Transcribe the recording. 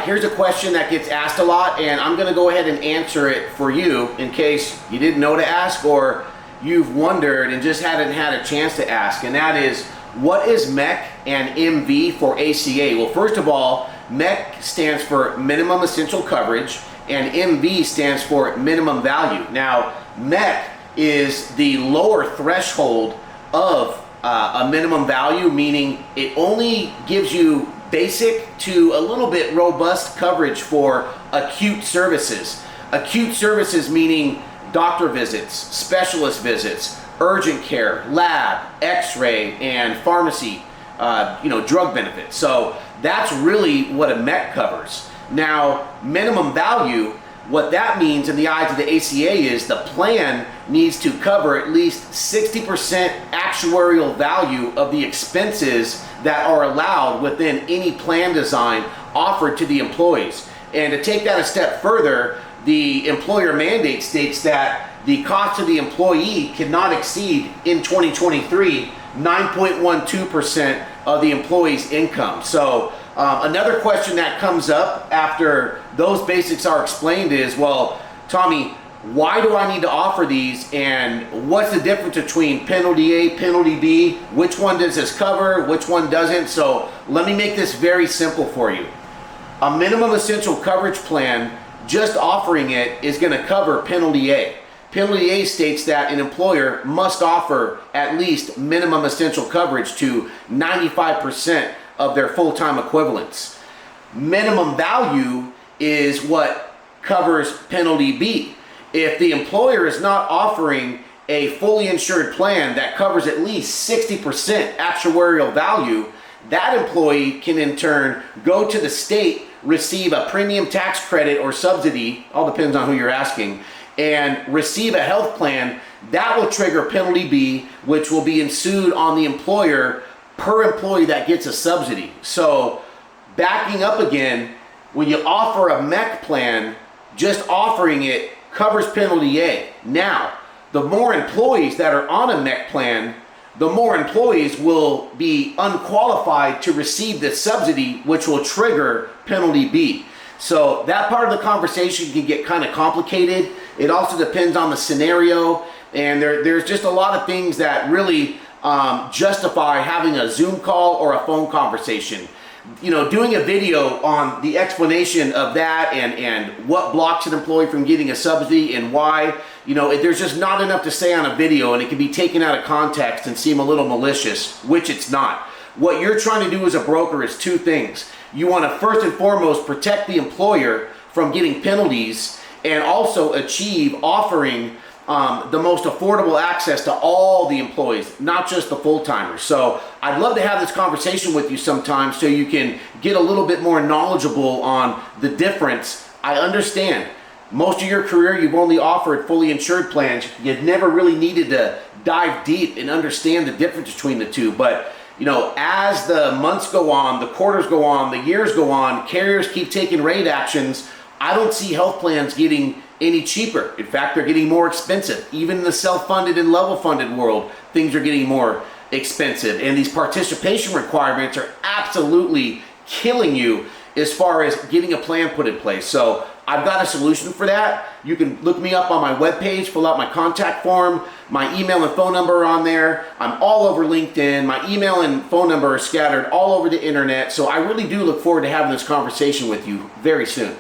right, here's a question that gets asked a lot, and I'm going to go ahead and answer it for you in case you didn't know to ask or you've wondered and just hadn't had a chance to ask, and that is, what is MEC and MV for ACA? Well, first of all, MEC stands for minimum essential coverage, and MV stands for minimum value. Now, MEC is the lower threshold of a minimum value, meaning it only gives you basic to a little bit robust coverage for acute services. Acute services meaning doctor visits, specialist visits, urgent care, lab, x-ray, and pharmacy, drug benefits. So that's really what a MEC covers. Now, minimum value, what that means in the eyes of the ACA is the plan needs to cover at least 60% actuarial value of the expenses that are allowed within any plan design offered to the employees. And to take that a step further, the employer mandate states that the cost of the employee cannot exceed, in 2023, 9.12% of the employee's income. So another question that comes up after those basics are explained is, well, Tommy, why do I need to offer these, and what's the difference between penalty A, penalty B? Which one does this cover? Which one doesn't? So let me make this very simple for you. A minimum essential coverage plan, just offering it is going to cover penalty A. Penalty A states that an employer must offer at least minimum essential coverage to 95% of their full-time equivalents. Minimum value is what covers penalty B. If the employer is not offering a fully insured plan that covers at least 60% actuarial value, that employee can in turn go to the state, receive a premium tax credit or subsidy, all depends on who you're asking, and receive a health plan that will trigger penalty B, which will be ensued on the employer per employee that gets a subsidy. So backing up again, when you offer a MEC plan, just offering it covers penalty A. Now, the more employees that are on a MEC plan, the more employees will be unqualified to receive this subsidy, which will trigger penalty B. So that part of the conversation can get kind of complicated. It also depends on the scenario, and there's just a lot of things that really justify having a Zoom call or a phone conversation. Doing a video on the explanation of that and what blocks an employee from getting a subsidy and why, there's just not enough to say on a video, and it can be taken out of context and seem a little malicious, which it's not. What you're trying to do as a broker is two things. You want to first and foremost protect the employer from getting penalties, and also achieve offering the most affordable access to all the employees, not just the full-timers. So I'd love to have this conversation with you sometime so you can get a little bit more knowledgeable on the difference. I understand most of your career you've only offered fully insured plans. You've never really needed to dive deep and understand the difference between the two. But as the months go on, the quarters go on, the years go on, carriers keep taking rate actions. I don't see health plans getting any cheaper. In fact, they're getting more expensive. Even in the self-funded and level-funded world, things are getting more expensive. And these participation requirements are absolutely killing you as far as getting a plan put in place. So I've got a solution for that. You can look me up on my webpage, fill out my contact form. My email and phone number are on there. I'm all over LinkedIn. My email and phone number are scattered all over the internet. So I really do look forward to having this conversation with you very soon.